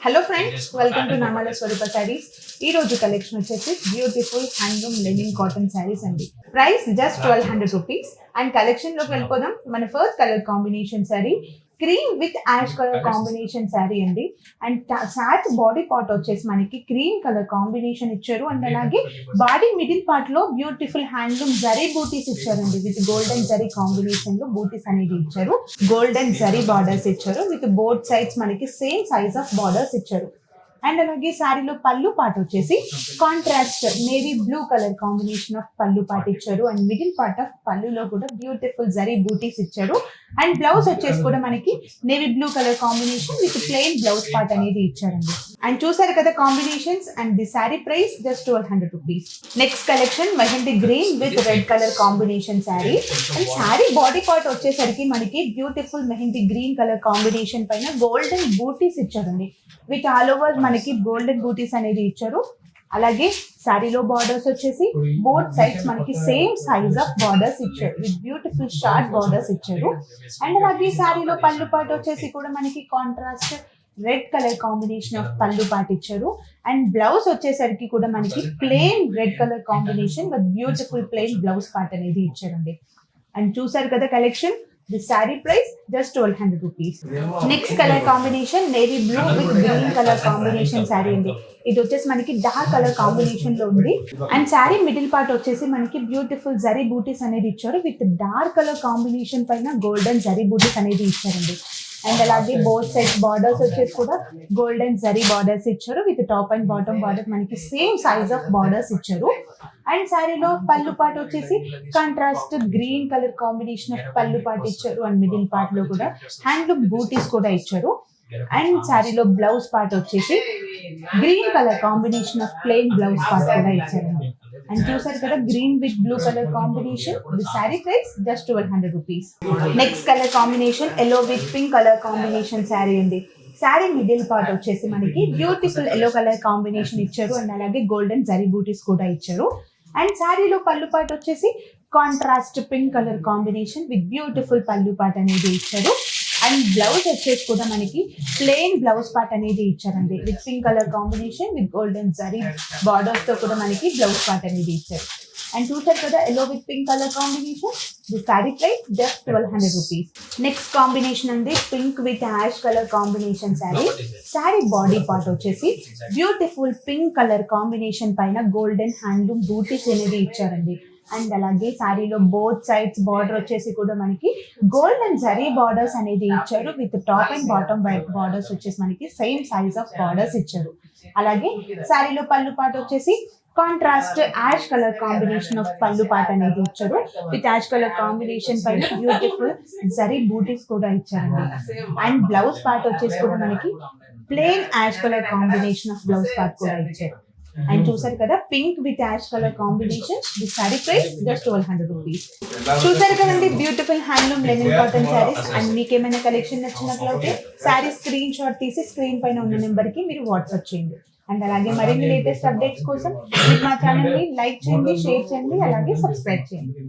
Hello friends, welcome to నామాల స్వరూప శారీస్. ఈ రోజు collection వచ్చేసి beautiful handloom linen cotton saris అండి. Price just 1200 rupees. And collection లోకి వెళ్ళిపోదాం. మన first colour combination sari cream with ash colour combination sari అండి. అండ్ శారీ బాడీ పార్ట్ వచ్చేసి మనకి క్రీమ్ కలర్ కాంబినేషన్ ఇచ్చారు. అండ్ అలాగే బాడీ మిడిల్ పార్ట్ లో బ్యూటిఫుల్ హ్యాండ్లూమ్ జరీ బూటీస్ ఇచ్చారండి. విత్ గోల్డెన్ జరీ కాంబినేషన్ లో బూటీస్ అనేది ఇచ్చారు. గోల్డెన్ జరీ బార్డర్స్ ఇచ్చారు. విత్ బోత్ సైడ్స్ మనకి సేమ్ సైజ్ ఆఫ్ బార్డర్స్ ఇచ్చారు. అండ్ అలాగే శారీలో పళ్ళు పార్ట్ వచ్చేసి contrast navy blue colour combination of pallu part ఇచ్చారు. అండ్ మిడిల్ పార్ట్ ఆఫ్ పళ్ళులో కూడా బ్యూటిఫుల్ జరీ బూటీస్ ఇచ్చారు. అండ్ బ్లౌజ్ వచ్చేసి కూడా మనకి navy blue colour combination with plain blouse part అనేది ఇచ్చారండి. అండ్ చూసారు కదా combinations. And the sari price just 1200 rupees. Next collection mehndi green with red colour combination sari. And sari body part వచ్చేసరికి మనకి beautiful mehndi green colour combination పైన గోల్డెన్ బూటీస్ ఇచ్చారండి. విత్ ఆల్ ఓవర్ మనకి golden బూటీస్ అనేది ఇచ్చారు. అలాగే శారీలో బార్డర్స్ వచ్చేసి బోత్ సైడ్స్ మనకి సేమ్ సైజ్ ఆఫ్ బార్డర్స్ ఇచ్చారు. విత్ బ్యూటిఫుల్ షార్ట్ బార్డర్స్ ఇచ్చారు. అండ్ అలాగే శారీలో పళ్ళు పార్ట్ వచ్చేసి కూడా మనకి contrast red colour combination of pallu part ఇచ్చారు. అండ్ బ్లౌజ్ వచ్చేసరికి కూడా మనకి plain red colour combination with beautiful plain blouse part అనేది ఇచ్చారండి. అండ్ చూసారు కదా collection. The saree price just 1200 rupees. Next color combination navy blue with green color combination saree అండి. ఇది వచ్చేసి మనకి డార్క్ కలర్ కాంబినేషన్ లో ఉంది. అండ్ శారీ మిడిల్ పార్ట్ వచ్చేసి మనకి బ్యూటిఫుల్ జరీ బూటీస్ అనేది ఇచ్చారు. విత్ డార్క్ కలర్ కాంబినేషన్ పైన గోల్డెన్ జరీ బూటీస్ అనేది ఇచ్చారండి. అండ్ అలాగే బోత్ సైడ్స్ బార్డర్స్ వచ్చేసి కూడా గోల్డెన్ జరీ బార్డర్స్ ఇచ్చారు. With top and bottom border మనకి సేమ్ సైజ్ ఆఫ్ బార్డర్స్ ఇచ్చారు. అండ్ శారీలో పళ్ళు పార్ట్ వచ్చేసి contrast green colour combination of pallu part ఇచ్చారు. అండ్ మిడిల్ పార్ట్ లో కూడా హ్యాండ్లూమ్ బూటీస్ కూడా ఇచ్చారు. అండ్ శారీలో బ్లౌజ్ పార్ట్ వచ్చేసి green colour combination of plain blouse part కూడా ఇచ్చారండి. అండ్ చూసారు కదా green with blue colour combination. The sari price just 1200 rupees. Next colour combination yellow with pink colour combination sari అండి. శారీ మిడిల్ పార్ట్ వచ్చేసి మనకి బ్యూటిఫుల్ ఎల్లో కలర్ కాంబినేషన్ ఇచ్చారు. And అలాగే golden zari butis కూడా ఇచ్చారు. అండ్ శారీలో పళ్ళు పార్ట్ వచ్చేసి contrast pink colour combination with beautiful పళ్ళు పార్ట్ అనేది ఇచ్చారు. అండ్ బ్లౌజ్ వచ్చేసి కూడా మనకి ప్లెయిన్ బ్లౌజ్ పార్ట్ అనేది ఇచ్చారండి. With pink colour combination with golden zari borders తో కూడా మనకి బ్లౌజ్ పార్ట్ అనేది ఇచ్చారు. అండ్ చూసారు కదా yellow with pink colour combination. The sari price just 1200 rupees. Next combination అండి pink with ash colour combination sari. Sari body part వచ్చేసి బ్యూటిఫుల్ పింక్ కలర్ కాంబినేషన్ పైన గోల్డెన్ హ్యాండ్లూమ్ బూటీస్ అనేది ఇచ్చారండి. అండ్ అలాగే శారీలో బోత్ సైడ్స్ బార్డర్ వచ్చేసి కూడా మనకి గోల్డెన్ జరీ బార్డర్స్ అనేది ఇచ్చారు. With top and bottom white borders వచ్చేసి మనకి సేమ్ సైజ్ ఆఫ్ బార్డర్స్ ఇచ్చారు. అలాగే శారీలో పళ్ళు పార్ట్ వచ్చేసి contrast ash colour combination of pallu part అనేది ఇచ్చారు. విత్ యాష్ కలర్ కాంబినేషన్ పైన బ్యూటిఫుల్ జరీ బూటీస్ కూడా ఇచ్చారండి. అండ్ బ్లౌజ్ పార్ట్ వచ్చేసి కూడా మనకి plain ash colour combination of blouse part కూడా ఇచ్చారు. అండ్ చూసారు కదా pink with ash colour combination. The sari price just 1200 rupees. చూసారు కదండి beautiful handloom linen cotton saris. And మీకు ఏమైనా కలెక్షన్ నచ్చినట్లయితే శారీ స్క్రీన్ షాట్ తీసి స్క్రీన్ పైన ఉన్న నెంబర్ కి మీరు వాట్సాప్ చేయండి. అండ్ అలాగే మరిన్ని లేటెస్ట్ అప్డేట్స్ కోసం మా ఛానల్ ని లైక్ చేయండి, షేర్ చేయండి, అలాగే సబ్స్క్రైబ్ చేయండి.